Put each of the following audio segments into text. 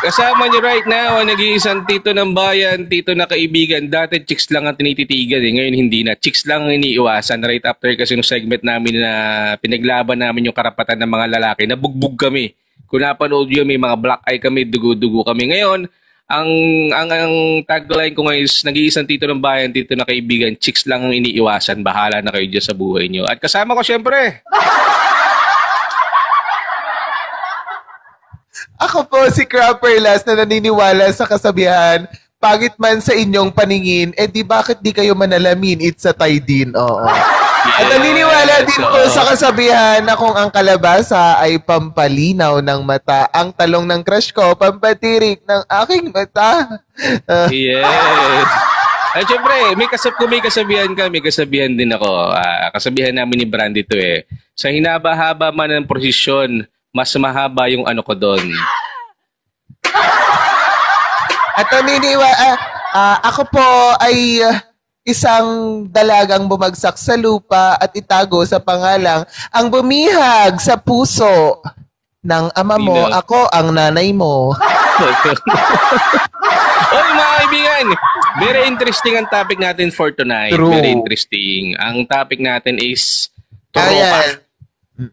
Kasama niyo right now ang nag-iisang tito ng bayan, tito na kaibigan. Dati chicks lang ang tinititigan eh. Ngayon hindi na. Chicks lang ang iniiwasan. Right after kasi nung segment namin na pinaglaban namin yung karapatan ng mga lalaki, nabugbog kami. Kung napanood yun, may mga black eye kami, dugo-dugo kami. Ngayon, ang tagline ko ngayon is nag-iisang tito ng bayan, tito na kaibigan, chicks lang ang iniiwasan. Bahala na kayo dyan sa buhay niyo. At kasama ko syempre. Ako po si Crapperlas na naniniwala sa kasabihan, pangit man sa inyong paningin, di bakit di kayo manalamin? It's a tie din. Oo. Yes. At naniniwala din po sa kasabihan na kung ang kalabasa ay pampalinaw ng mata, ang talong ng crush ko, pampatirik ng aking mata. Yes. At syempre, may kasabihan din ako. Kasabihan namin ni Brandy to eh. Sa hinaba-haba man ng prosesyon, mas mahaba yung ano ko doon. At ako po ay isang dalagang bumagsak sa lupa at itago sa pangalang ang bumihag sa puso ng ama mo. Ako ang nanay mo. Oy mga kaibigan, very interesting ang topic natin for tonight. True. Very interesting. Ang topic natin is tropa.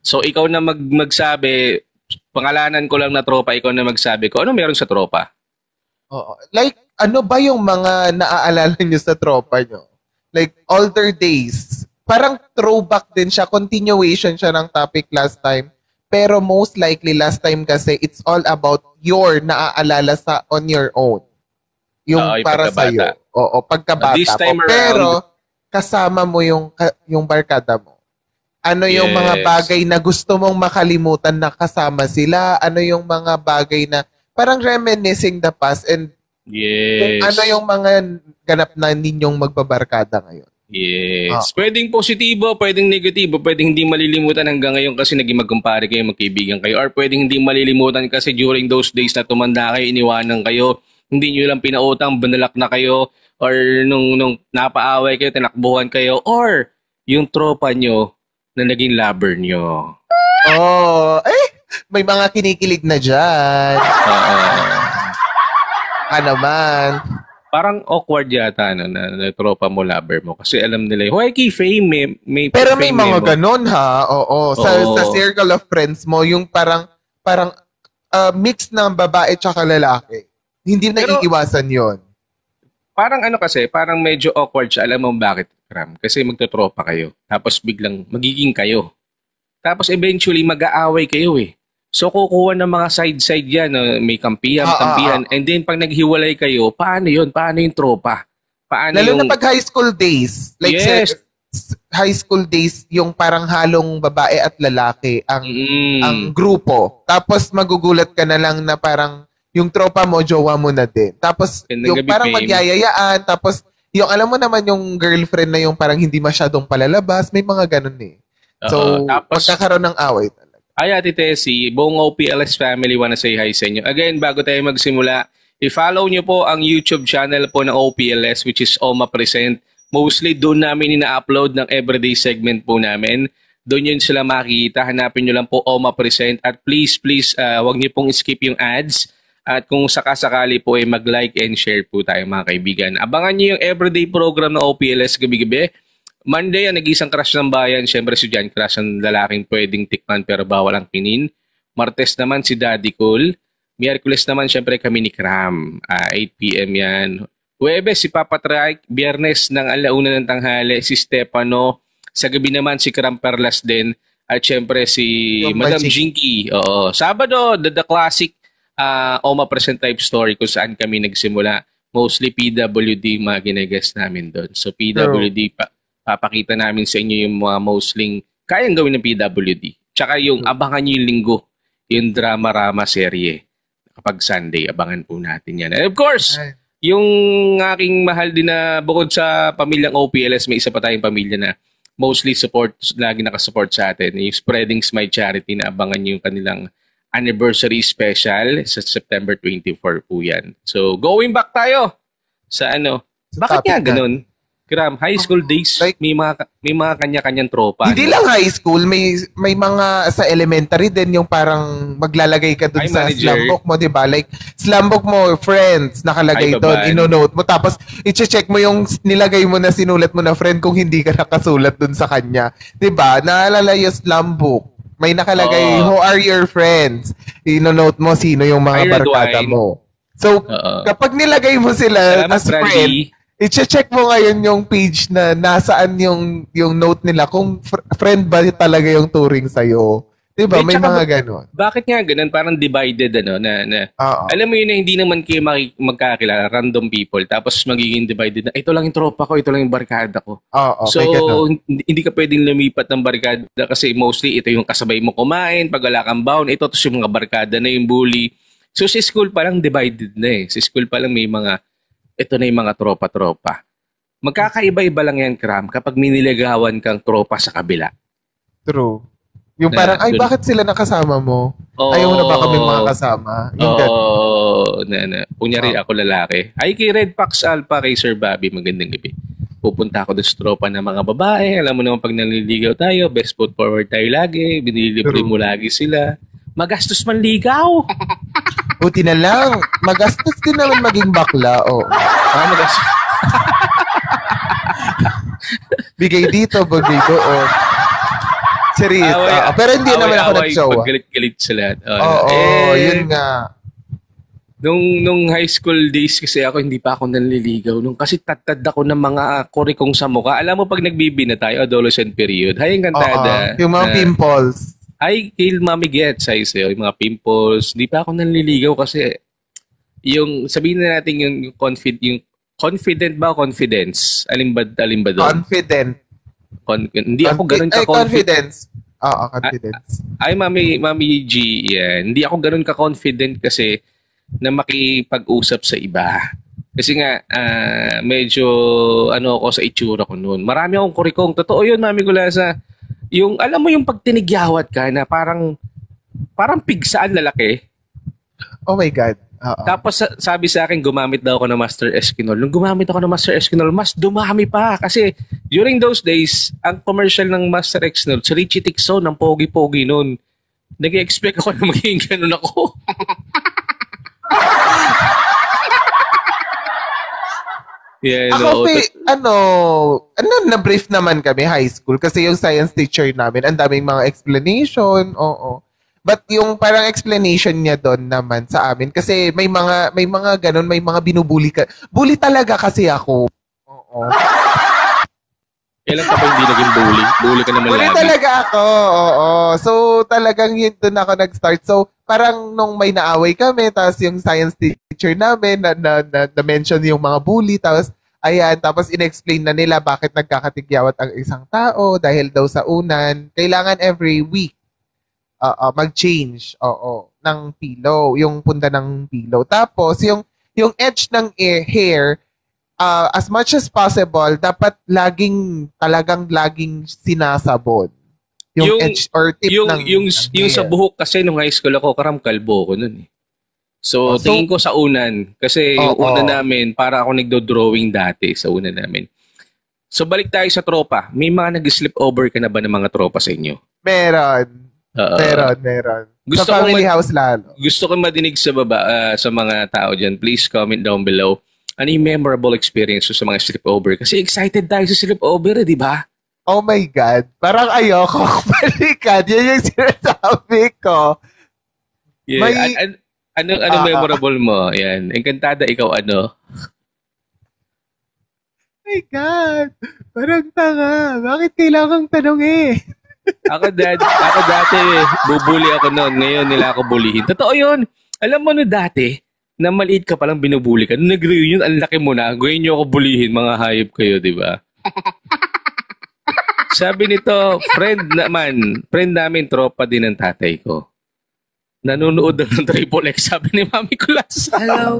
So ikaw na magsabi, pangalanan ko lang na tropa, ikaw na magsabi ko, ano meron sa tropa? Oo. Like, ano ba yung mga naaalala nyo sa tropa nyo? Like, older days. Parang throwback din siya, continuation siya ng topic last time. Pero most likely last time kasi, it's all about your naaalala sa on your own. Yung para sa'yo. Oo, pagkabata this time mo. Pero, kasama mo yung barkada mo. Ano yung mga bagay na gusto mong makalimutan na kasama sila? Ano yung mga bagay na parang reminiscing the past and kung ano yung mga ganap na ninyong magbabarkada ngayon? Yes. Pwedeng positibo, pwedeng negatibo, pwedeng hindi malilimutan hanggang ngayon kasi naging magkumpare kayo, magkaibigan kayo. Or pwedeng hindi malilimutan kasi during those days na tumanda kayo, iniwanan kayo, hindi nyo lang pinautang, banalak na kayo, or nung napaaway kayo, tinakbuhan kayo, or yung tropa nyo na naging lover nyo. May mga kinikilig na dyan. Naman. Parang awkward yata na tropa mo, lover mo. Kasi alam nila, fame, may pero may mga ganon ha. Oo. Sa circle of friends mo, yung parang mix ng babae tsaka lalaki. Hindi na iiwasan yon. Parang parang medyo awkward siya. Alam mo bakit, Ram? Kasi magtotropa kayo. Tapos biglang magiging kayo. Tapos eventually mag-aaway kayo eh. So kukuha ng mga side yan. May kampihan. And then pag naghiwalay kayo, paano yun? Paano yung tropa? Lalo na pag high school days. Like high school days, yung parang halong babae at lalaki ang grupo. Tapos magugulat ka na lang na parang yung tropa mo, jowa mo na din. Tapos yung parang magyayayaan. Tapos yung alam mo naman yung girlfriend na yung parang hindi masyadong palalabas. May mga ganun eh. So, tapos magkakaroon ng away talaga. Ay, Ate Tessie, buong OPLS family wanna say hi sa inyo. Again, bago tayo magsimula, i-follow nyo po ang YouTube channel po ng OPLS which is OMA Present. Mostly doon namin ina-upload ng everyday segment po namin. Doon yun sila makikita. Hanapin nyo lang po OMA Present. At please, wag nyo pong skip yung ads. At kung sakasakali po ay mag-like and share po tayo mga kaibigan. Abangan nyo yung everyday program ng OPLS gabi-gabi. Monday, ang nag-isang crush ng bayan. Siyempre si John Crush, ang lalaking pwedeng tikman pero bawal ang kinin. Martes naman si Daddy Cool. Miyerkules naman siyempre kami ni Cram. 8 p.m. yan. Huwebes si Papa Trike. Biyernes ng alauna ng tanghali si Stefano. Sa gabi naman si Cram Perlas din. At siyempre si Madam Jinky. Oo. Sabado, the classic OMA Present type story kung saan kami nagsimula. Mostly PWD mga ginagas namin doon. So PWD papakita namin sa inyo yung mga mostly kayang gawin ng PWD. Tsaka yung abangan nyo yung linggo, yung drama-rama serye. Kapag Sunday, abangan po natin yan. And of course, yung aking mahal din na bukod sa pamilyang OPLS, may isa pa tayong pamilya na mostly lagi nakasupport sa atin. Yung Spreading Smile Charity na abangan nyo yung kanilang anniversary special sa September 24 po yan. So, going back tayo sa bakit nga ganun? Kram, high school days, Like, may mga kanya-kanyang tropa. Hindi lang high school, may mga sa elementary din yung parang maglalagay ka dun sa slam book mo, 'di ba? Like slam book mo, friends, nakalagay doon, ino-note mo tapos i-check mo yung nilagay mo na sinulat mo na friend kung hindi ka nakasulat dun sa kanya. 'Di ba? Naalala yung slam book. May nakalagay, who are your friends? Ino-note mo sino yung mga barkada mo. So, kapag nilagay mo sila as friend, i-check mo ngayon yung page na nasaan yung note nila kung friend ba talaga yung turing sa'yo. Diba? May mga gano'n. Bakit nga gano'n? Parang divided, alam mo yun na hindi naman kayo magkakilala, random people, tapos magiging divided na, ito lang yung tropa ko, ito lang yung barkada ko. So, hindi ka pwedeng lumipat ng barkada kasi mostly ito yung kasabay mo kumain, pag wala kang bound, ito tapos yung mga barkada na yung bully. So, sa school pa lang divided na eh. Sa school pa lang may mga ito na yung mga tropa-tropa. Magkakaiba-iba lang yan, Kram, kapag miniligawan kang tropa sa kabila. True. Yung parang, ay, bakit sila nakasama mo? Ayaw na ba kami mga kasama? Kunyari ako lalaki. Ay, kay Red Fox Alpha, kay Sir Bobby, magandang gabi. Pupunta ako doon sa tropa ng mga babae. Alam mo naman, pag naliligaw tayo, best foot forward tayo lagi. Binilibre mo lagi sila. Magastos man ligaw. Buti na lang. Magastos din naman maging bakla. Magastos. Bigay dito, bigay doon. Serious. Pero hindi naman ako nag-show. Galit-galit sila. Yun nga. Nung high school days kasi ako, hindi pa ako nanliligaw. Kasi tatad ako ng mga kurikong sa mukha. Alam mo, pag nagbibina tayo, adolescent period, hayang kantada. Yung mga pimples. I kill mommy gets, ay sa'yo, yung mga pimples. Di pa ako nanliligaw kasi yung, sabihin na natin yung confident ba o confidence? Alin ba doon? Confident. Hindi ako ganun confidence. Confidence. Ay, Mami G, yan. Hindi ako ganun ka-confident kasi na makipag-usap sa iba. Kasi nga, medyo ako sa itsura ko noon. Marami akong kurikong. Totoo yun, Mami Gulasa. Yung, alam mo yung pag tinigyawat ka na parang pigsaan lalaki. Oh my God. Tapos sabi sa akin, gumamit daw ako ng Master Eskinol. Nung gumamit ako ng Master Eskinol, mas dumami pa. Kasi during those days, ang commercial ng Master Eskinol, si Richie Tixon, ang pogi-pogi noon. Nag-expect ako na maging ganun ako. Yeah, ako na-brief naman kami high school kasi yung science teacher namin, ang daming mga explanation, But yung parang explanation niya doon naman sa amin kasi may mga ganun, may mga binubuli ka. Bully talaga kasi ako. Kailan ka pa hindi naging bully? Bully ka naman bully lagi. Talaga ako, So talagang yun doon ako nag-start. So parang nung may naaway kami, tapos yung science teacher namin na-mention yung mga bully, tapos tapos in-explain na nila bakit nagkakatigyawat ang isang tao dahil daw sa unan, kailangan every week mag-change ng pillow, yung punda ng pillow. Tapos yung edge ng hair, as much as possible, dapat talagang laging sinasabon. Yung edge or tip ng yung sa buhok kasi nung high school ako, kalbo ko nun eh. So tingin ko sa unan kasi yung unan namin, para ako nagdo-drawing dati sa unan namin. So balik tayo sa tropa. May mga nag-slip over ka na ba ng mga tropa sa inyo? Meron. Sa family house lalo. Gusto ko madinig sa baba, sa mga tao dyan. Please comment down below. Ano yung memorable experience sa mga sleepover? Kasi excited tayo sa sleepover, di ba? Oh my God. Parang ayoko balikan. Yan yung sinasabi ko. Yeah. Ano memorable mo? Yan. Encantada, ikaw ano? Oh my God. Parang tanga. Bakit kailangang tanongin? Ako dati, bubuli ako noon. Ngayon nila ako bulihin. Totoo yun. Alam mo dati, na maliit ka palang binubuli ka. Nung nag-reunion, ang laki mo na. Ngayon nyo ako bulihin, mga hayop kayo, di ba? Sabi nito, friend namin, tropa din ng tatay ko. Nanonood daw ng Triple X. Sabi ni Mami Kulas. Hello?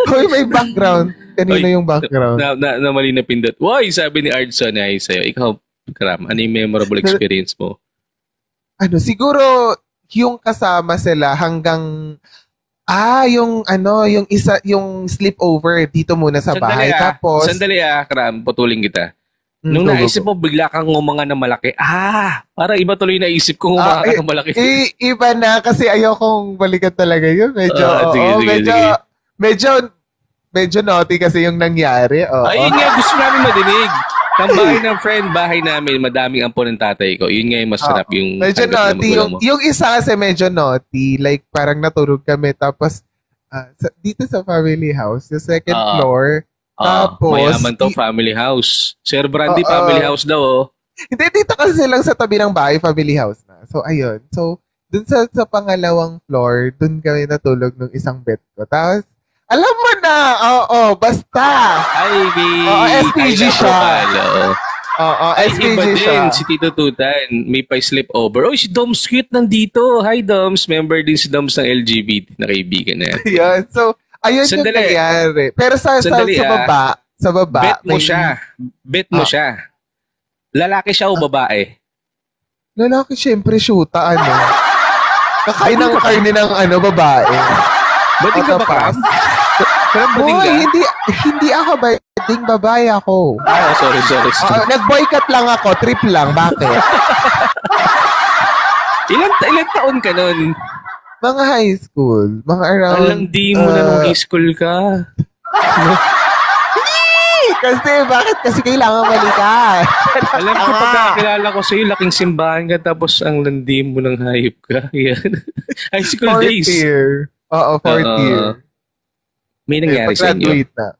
Hoy, may background. Kanina yung background. Na mali na pindot. Why? Sabi ni Ardson ay sa'yo. Ikaw, Kram, ano yung memorable experience mo? Siguro yung kasama sila hanggang Yung yung isa, yung sleepover dito muna sa bahay. Tapos, sandali Kram, putulin kita. Nung naisip mo, bigla kang ngumanga ng malaki. Para iba tuloy naisip ko ngumanga ka ng malaki. Iba na kasi ayokong balikan talaga yun. Medyo naughty kasi yung nangyari. Ayun nga, gusto namin madinig. Ang bahay namin, madaming ampon ng tatay ko. Yun nga yung masarap yung... Medyo naughty. Yung isa kasi medyo naughty. Like, parang natulog kami. Tapos, dito sa family house, yung second floor. Tapos... mayaman to, family house. Sir Brandy, family house daw, Hindi, dito kasi silang sa tabi ng bahay, family house na. So, ayun. So, dun sa pangalawang floor, dun kami natulog nung isang bed ko. Tapos, alam mo na, basta. SPG siya. SPG siya. Si Tito Tutan, may pa-sleepover. Si Doms cute nandito. Hi, Doms. Member din si Doms ng LGBT na kaibigan na. Yan. So, ayun yung nangyari. Pero sa baba. Bet mo siya. Lalaki siya o babae? Lalaki, syempre, shoota, Kakain ng karne ng babae. Ba't ka ba, Kram? Hindi ako bading, babae ako. Sorry. Nag-boycott lang ako, trip lang. Bakit? Ilan taon ka nun? Mga high school. Mga around... Alang di mo na nung high school ka. Kasi kailangan balikan. Alam ko, pagkakilala ko sa'yo, laking simbahan ka, tapos ang landi mo ng hayop ka. Yan. High school days. Fourth year. Fourth year. May nangyari sa inyo? Na.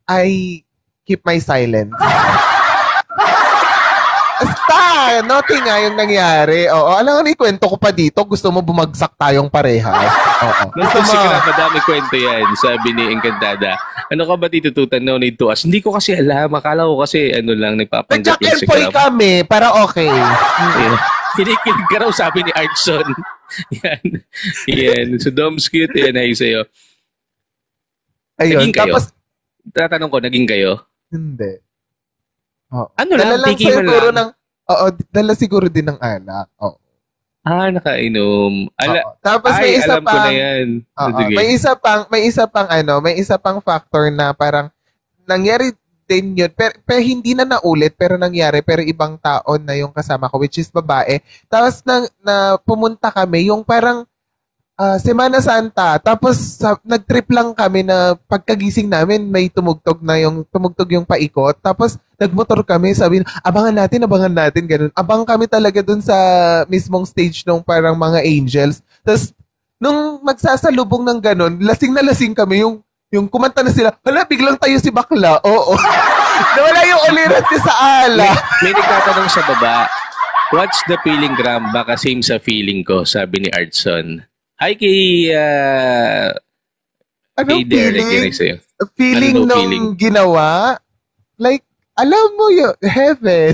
I keep my silence. Basta! Naughty nga yung nangyari. Alam nga, ikwento ko pa dito. Gusto mo bumagsak tayong parehas. Gusto mo? Madami kwento yan, sabi ni Encantada. Ano ka ba, Tito Tutan? No need to ask. Hindi ko kasi alam. Akala ko kasi nagpapanggap lang si Kram. kami, para okay. Kinikilig ka raw, sabi ni Artson. Yan. So, Dom's cute. Yan ay sa'yo. Ayun. Naging kayo? Tapos, tatanong ko, naging kayo? Hindi. Lang? Tiki mo lang? Dala siguro din ng alak. Nakainom. Tapos may isa alam ko na yan. May isa pang factor na parang nangyari din yun. Pero hindi na naulit, pero nangyari. Pero ibang tao na yung kasama ko, which is babae. Tapos na pumunta kami, yung parang Semana Santa. Tapos nag-trip lang kami na pagkagising namin, may tumugtog yung paikot. Tapos nagmotor kami, sabi, abangan natin, ganun. Abang kami talaga dun sa mismong stage nung parang mga angels. Tapos nung magsasalubong ng ganun, lasing na lasing kami, yung kumanta na sila, hala, biglang tayo si bakla. Oo. Nawala yung ulirat niya sa ala. May nagtatanong sa baba, what's the feeling, Gram? Baka same sa feeling ko, sabi ni Artson. Hi kay Derek, yun sa'yo. Feeling nung ginawa? Like, alam mo yun, heaven.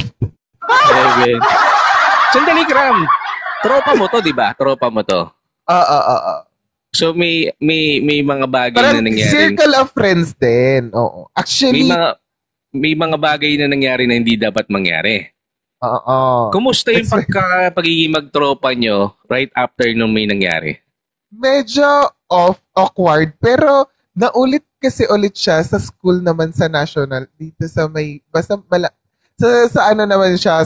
Sandali, Gram. Tropa mo to, di ba? Tropa mo to. So, may mga bagay parang na nangyari. Circle of friends din. Oo. Actually, may mga bagay na nangyari na hindi dapat mangyari. Kumusta yung pagiging magtropa nyo right after nung may nangyari? Medyo awkward, pero naulit kasi ulit siya sa school naman sa national, dito sa sa naman siya,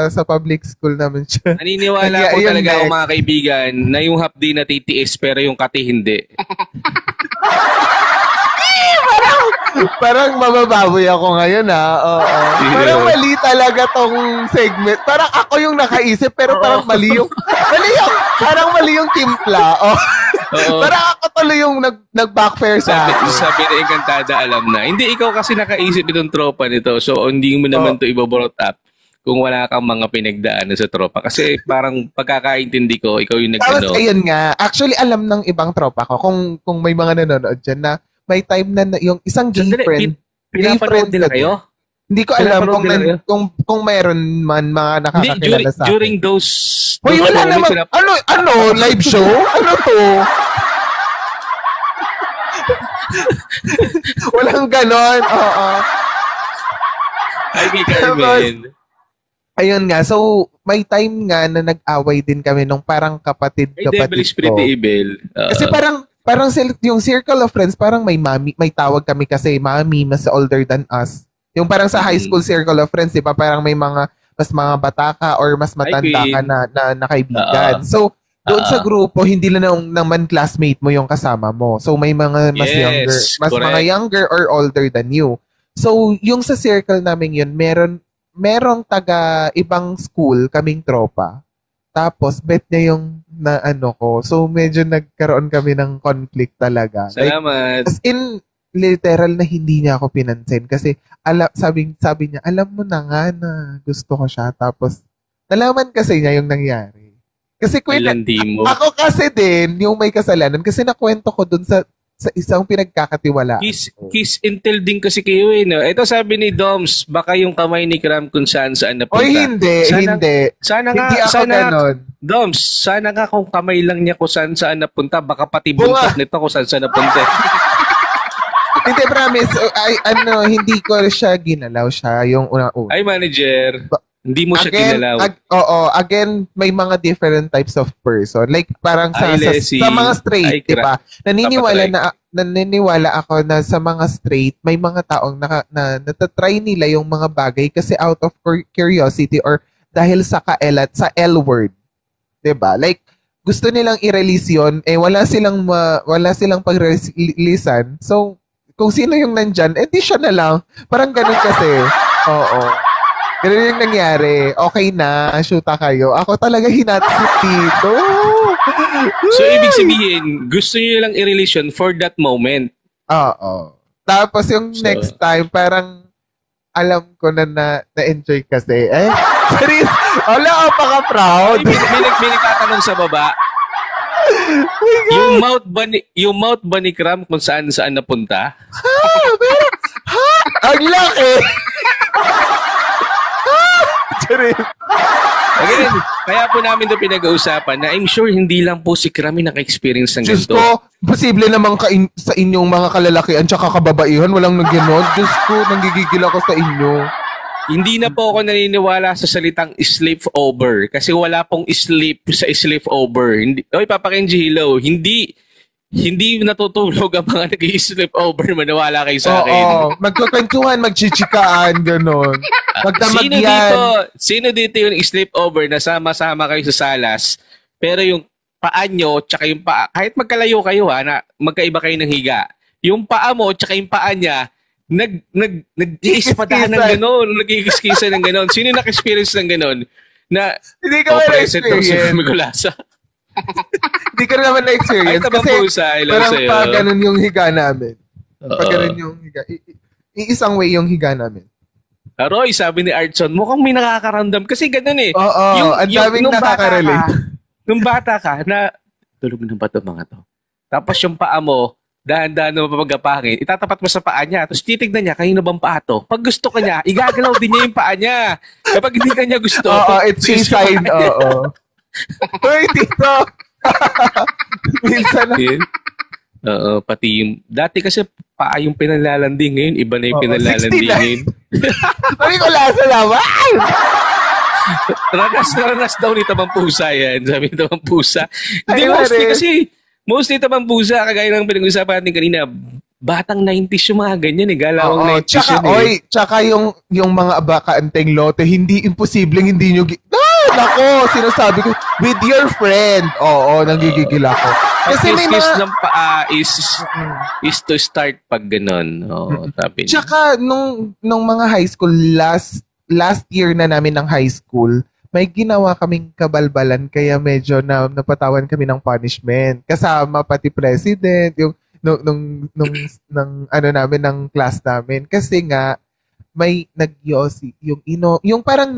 sa public school naman siya. Naniniwala ko talaga ako, mga kaibigan, na yung hapdi na titiis pero yung kati hindi. Parang mabababoy ako ngayon, Parang mali talaga tong segment. Parang ako yung nakaisip, pero parang mali yung timpla. Parang ako tuloy yung nag-backfire sa akin. Sabi na Encantada, alam na. Hindi, ikaw kasi nakaisip itong tropa nito. So, hindi mo naman to ibabrot up kung wala kang mga pinagdaanan sa tropa. Kasi parang pagkakaintindi ko, ikaw yung Tapos, ayun nga. Actually, alam ng ibang tropa ko, kung may mga nanonood dyan, na may time na yung isang gay friend. Pinapanood nila kayo? Hindi ko alam kung mayroon man mga nakakakilala sa akin. During those... Hoy, wala naman. Ano? Live show? Ano to? Walang ganon. Oo. Ay, Carmen. ayun nga. So, may time nga na nag-away din kami nung parang kapatid-kapatid Devil is pretty evil. Kasi parang yung circle of friends, parang may mami, may tawag kami kasi mami, mas older than us. Yung parang sa high school circle of friends, di ba? Parang may mga mga bata ka or mas matanda ka na kaibigan. So, doon sa grupo, hindi na naman classmate mo yung kasama mo. So, may mga mas younger, mga younger or older than you. So, yung sa circle namin yun, merong taga ibang school, kaming tropa. Tapos, bet niya yung na ano ko. So, medyo nagkaroon kami ng conflict talaga. Salamat. Like, as in, literal na hindi niya ako pinansin. Kasi, sabi niya, alam mo na nga na gusto ko siya. Tapos, nalaman kasi niya yung nangyari. Kasi ako kasi din, yung may kasalanan. Kasi nakwento ko dun sa isang pinagkakatiwalaan. Kiss and tell din kasi kayo eh. No? Ito sabi ni Doms, baka yung kamay ni Cram kung saan napunta. Oy, hindi. Sana hindi nga, ako ganon. Doms, sana nga kung kamay lang niya kung saan napunta, baka pati buntot nito kung saan napunta. Hindi, promise. Hindi ko siya ginalaw siya yung una-una. Ay, manager. Hindi mo siya ginalaw. Again, may mga different types of person. Like, parang sa mga straight, di ba? Naniniwala ako na sa mga straight, may mga taong natatry nila yung mga bagay kasi out of curiosity or dahil sa kaelat, sa L word. Di ba? Like, gusto nilang i-release yun, wala silang pag-releasean. So, kung sino yung nandyan, di siya na lang. Parang ganun kasi. Oo. Ganun yung nangyari. Okay na, shoota kayo. Ako talaga hinatsik dito. So, ibig sabihin, gusto nyo lang i-release yun for that moment. Oo. Tapos yung next time, parang alam ko na-enjoy kasi. Serious? Wala, apaka-proud. May nagtatanong sa baba. Yung mouth ba ni Cram kung saan napunta? Ang laki! Again, kaya po namin ito pinag-uusapan na I'm sure hindi lang po si Cram yung naka-experience ng ganito. Diyos ko, posible naman sa inyong mga kalalakian tsaka kababaihan, walang nag-ganon. Diyos ko, nanggigigil ako sa inyo. Hindi na po ako naniniwala sa salitang sleepover kasi wala pong sleep sa sleepover. Oy, Papa Kenji, hello. Hindi natutulog ang mga nag-i-sleepover. Maniwala kayo sa akin. Oo, magkukwentuhan, magchichikaan, gano'n. Magdamagyan. Sino dito yung sleepover na sama-sama kayo sa salas, pero yung paa nyo, tsaka yung paa, kahit magkalayo kayo na magkaiba kayo ng higa, yung paa mo, tsaka yung paa niya, nag-iispadahan ng gano'n, nag-iiskisan ng gano'n. Sino nak-experience ng gano'n? Na, hindi ka present daw si Migulasa. Hindi ka naman na-experience. Kasi parang pag ganun yung higa namin. Pag ganun yung higa. Isang way yung higa namin. Roy, sabi ni Artson, mukhang may nakakaramdam. Kasi ganun eh. Oo, ang daming nakaka-relate. Nung bata ka, na tulog ng bato mga to. Tapos yung paa mo, dahan-dahan na mapapagapangin, itatapat mo sa paa niya, tapos titignan niya, kanino bang paa to? Pag gusto ka niya, igagalaw din niya yung paa niya. Kapag hindi ka niya gusto, it's a sign, oo. Uy, tito! Minsan na. Oo, pati yung, dati kasi paa yung pinalalanding, ngayon iba na yung pinalalanding ngayon. Pari ko lasa naman! Ranas daw ni Tamang Pusa yan, sabi ni Tamang Pusa. Hindi, mostly Tamang Pusa, kagaya ng pinag-usapan natin kanina, batang 90s yung mga ganyan galawang 90s tsaka, yun tsaka yung mga abakaanteng lote, hindi imposibleng hindi nyo nako, sinasabi ko, with your friend. Oo, nanggigigil ako. Kasi may mga ng paa is to start pag ganun. Oo, sabi niya. Tsaka nung mga high school, last year na namin ng high school, may ginawa kaming kabalbalan kaya medyo napatawan kami ng punishment. Kasama pati president, yung nung namin ng class namin. Kasi nga, may nag-yosi, yung parang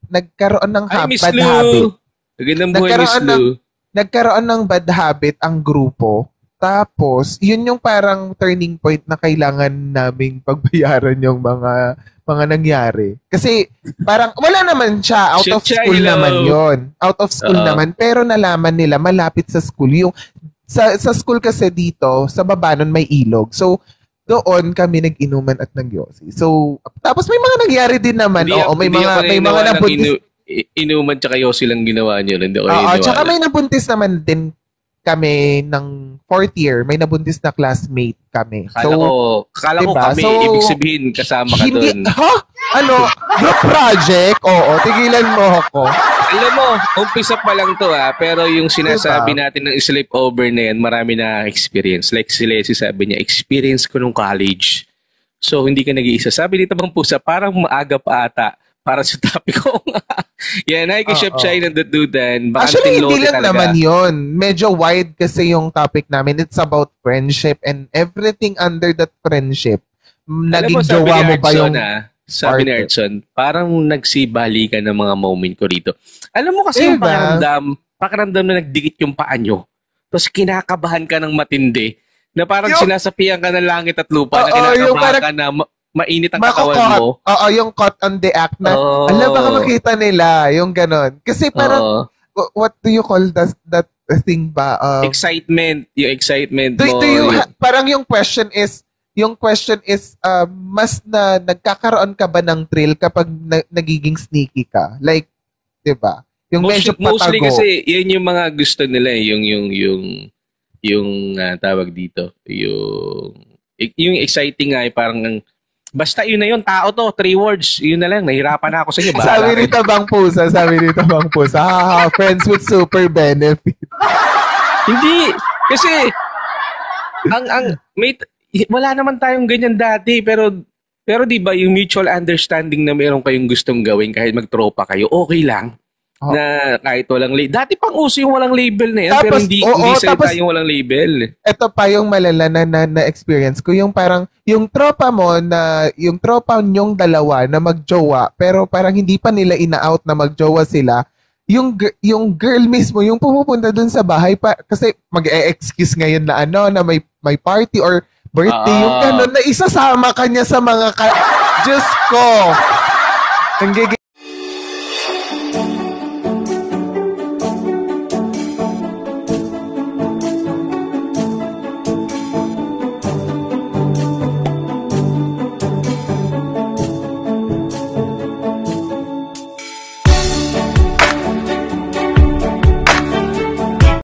nagkaroon ng bad habit. Magandang buhay, Miss Lou. Nagkaroon ng bad habit ang grupo. Tapos, yun yung parang turning point na kailangan naming pagbayaran yung mga nangyari. Kasi, parang, wala naman siya. Out of school naman yun. Out of school naman. Pero nalaman nila, malapit sa school. Yung, sa school kasi dito, sa baba nun may ilog. So, doon kami nag-inuman at nag-yosi. So, tapos may mga nangyari din naman. Hindi, Oo, may hindi ako mga nabuntis. Inuman tsaka yosi lang ginawa niyo. Hindi ako Oo, tsaka may nabuntis naman din kami ng 4th year. May nabuntis na classmate kami. Akala ko diba? kami. So, ibig sabihin, kasama ka doon. Ha? Ano? Group project? Oo, tigilan mo ako. Alam mo, umpisa pa lang to pero yung sinasabi natin ng sleepover na yan, marami na experience. Like si Leslie sabi niya, experience ko nung college. So, hindi ka nag-iisa. Sabi dito bang pusa, parang maaga pa ata para sa topic ko. Yan, hi kay Chef Chai ng Dududan. Actually, hindi lang naman yun. Medyo wide kasi yung topic namin. It's about friendship and everything under that friendship. Naging jowa mo ba yung... Sabi ni Artson, parang nagsibali ka ng mga moment ko rito. Alam mo kasi yung pakiramdam na nagdikit yung paa nyo. Tapos kinakabahan ka ng matindi. Na parang sinasapian ka ng langit at lupa. Na kinakabahan ka na mainit ang katawan mo. Oo, yung caught on the act na, alam, baka makita nila. Yung ganon. Kasi parang, what do you call that thing ba? Excitement. Yung excitement mo. Parang yung question is, mas nagkakaroon ka ba ng thrill kapag nagiging sneaky ka? Like, 'di ba? Yung medyo patago. Mostly kasi yun yung mga gusto nila yung tawag dito, yung exciting nga parang basta yun na yun, tao to, 3 words, yun na lang, nahirapan na ako sa inyo. Sabi rito bang pusa, friends with super benefit. Hindi, kasi wala naman tayong ganyan dati, pero di ba yung mutual understanding na meron kayong gustong gawin kahit magtropa kayo, okay lang. Na kahit walang label. Dati pang uso yung walang label na yan, tapos, pero hindi salita yung walang label. Ito pa yung malala na experience ko, yung parang yung tropa mo na yung tropa nyong dalawa na magjowa, pero parang hindi pa nila ina-out na magjowa sila. Yung girl mismo yung pumupunta dun sa bahay kasi mag-e-excuse ngayon na na may party or birthday, yung gano'n na isasama kanya sa mga Diyos ko.